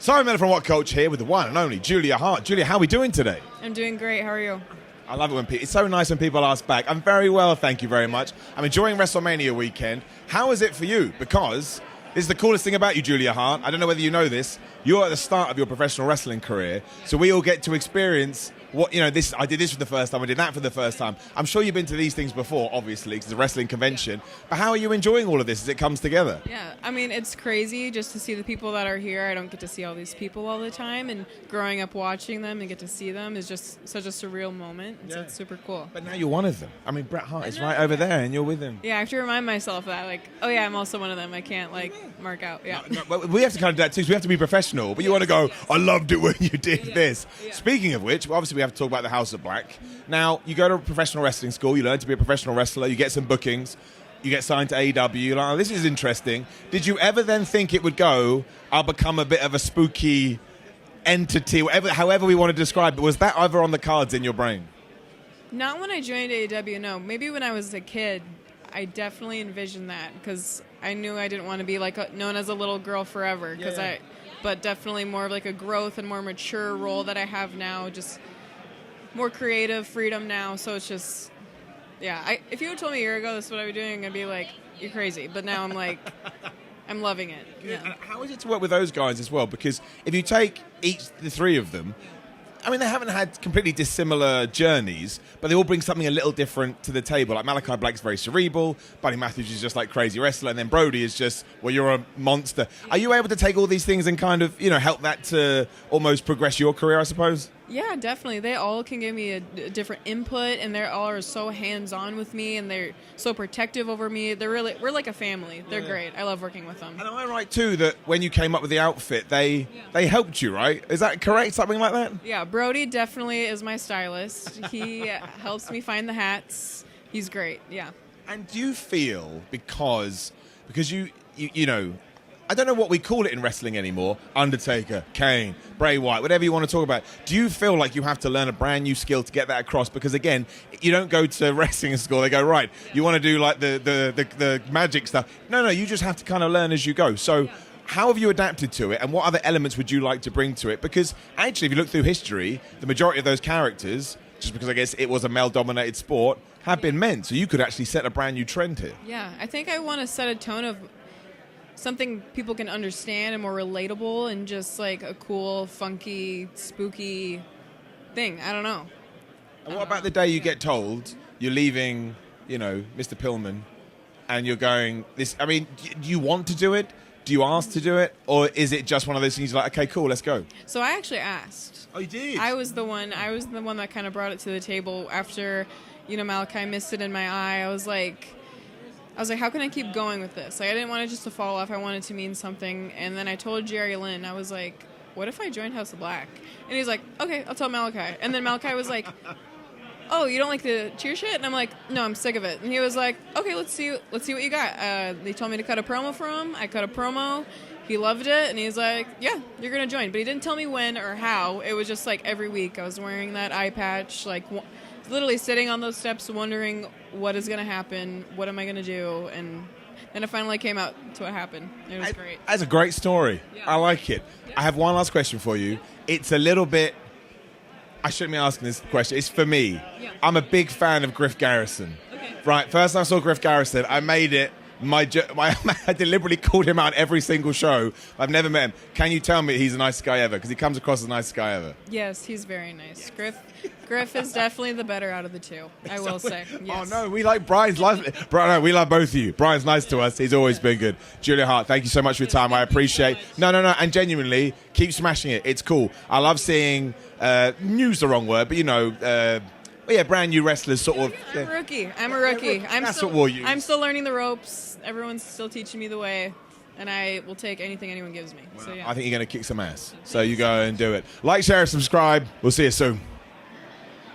Simon Miller from WhatCulture here with the one and only Julia Hart. Julia, how are we doing today? I'm doing great. How are you? I love it when it's so nice when people ask back. I'm very well, thank you very much. I'm enjoying WrestleMania weekend. How is it for you? Because this is the coolest thing about you, Julia Hart. I don't know whether you know this. You're at the start of your professional wrestling career, so we all get to experience what, this. I did this for the first time, I did that for the first time. I'm sure you've been to these things before, obviously, because it's a wrestling convention. But how are you enjoying all of this as it comes together? Yeah, I mean, it's crazy just to see the people that are here. I don't get to see all these people all the time, and growing up watching them and get to see them is just such a surreal moment. So it's super cool. But now you're one of them. I mean, Bret Hart is right over there, and you're with him. Yeah, I have to remind myself that, oh yeah, I'm also one of them. I can't, mark out. Yeah. No, but we have to kind of do that too, so we have to be professional. But you want to go, I loved it when you did this. Yeah. Speaking of which, obviously we have to talk about the House of Black. Now, you go to a professional wrestling school, you learn to be a professional wrestler, you get some bookings, you get signed to AEW, you're like, oh, this is interesting. Did you ever then think it would go, I'll become a bit of a spooky entity, however we want to describe it? Was that ever on the cards in your brain? Not when I joined AEW, no. Maybe when I was a kid, I definitely envisioned that because I knew I didn't want to be known as a little girl forever. But definitely more of a growth and more mature role that I have now, just more creative freedom now. So it's just, if you had told me a year ago this is what I was doing, I'd be like, you're crazy. But now I'm I'm loving it. Yeah. And how is it to work with those guys as well? Because if you take the three of them, I mean, they haven't had completely dissimilar journeys, but they all bring something a little different to the table. Like Malakai Black's very cerebral, Buddy Matthews is just crazy wrestler, and then Brody is just, well, you're a monster. Are you able to take all these things and kind of, help that to almost progress your career, I suppose? Yeah, definitely. They all can give me a different input, and they all are so hands-on with me, and they're so protective over me. We're like a family. They're great. I love working with them. And am I right, too, that when you came up with the outfit, they helped you, right? Is that correct, something like that? Yeah, Brody definitely is my stylist. He helps me find the hats. He's great, yeah. And do you feel, because you I don't know what we call it in wrestling anymore, Undertaker, Kane, Bray Wyatt, whatever you want to talk about. Do you feel like you have to learn a brand new skill to get that across? Because, again, you don't go to wrestling school. They go, right, you want to do the magic stuff. No, you just have to kind of learn as you go. So how have you adapted to it, and what other elements would you like to bring to it? Because, actually, if you look through history, the majority of those characters, just because I guess it was a male-dominated sport, have been men. So you could actually set a brand new trend here. Yeah, I think I want to set a tone of something people can understand and more relatable and just a cool, funky, spooky thing. I don't know. And what about the day you get told you're leaving, Mr. Pillman, and you're going, this? I mean, do you want to do it? Do you ask to do it? Or is it just one of those things you're like, okay, cool, let's go? So I actually asked. Oh, you did? I was the one that kind of brought it to the table after, Malakai missed it in my eye. I was like, how can I keep going with this? I didn't want it just to fall off. I wanted to mean something. And then I told Jerry Lynn, I was like, what if I joined House of Black? And he's like, okay, I'll tell Malakai. And then Malakai was like, oh, you don't like the cheer shit? And I'm like, no, I'm sick of it. And he was like, okay, let's see what you got. They told me to cut a promo for him. I cut a promo. He loved it. And he's like, yeah, you're going to join. But he didn't tell me when or how. It was just every week I was wearing that eye patch, literally sitting on those steps wondering what is going to happen, what am I going to do, and then it finally came out to what happened. It was great. That's a great story. Yeah. I like it. Yeah. I have one last question for you. It's a little bit, I shouldn't be asking this question, it's for me. Yeah. I'm a big fan of Griff Garrison. Okay. Right, first time I saw Griff Garrison, I made it I deliberitely called him out every single show. I've never met him. Can you tell me he's the nicest guy ever? Because he comes across as the nicest guy ever. Yes, he's very nice. Yes. Griff is definitely the better out of the two, I will say. Yes. Oh, no, we like Brian's lovely. Brian, no, we love both of you. Brian's nice to us. He's always been good. Julia Hart, thank you so much for your time. I appreciate it. No. And genuinely, keep smashing it. It's cool. I love seeing, new's the wrong word, but brand new wrestlers sort of. I'm a rookie. That's what we'll use. I'm still learning the ropes. Everyone's still teaching me the way, and I will take anything anyone gives me. Well, I think you're going to kick some ass. So you go and do it. Like, share, subscribe. We'll see you soon.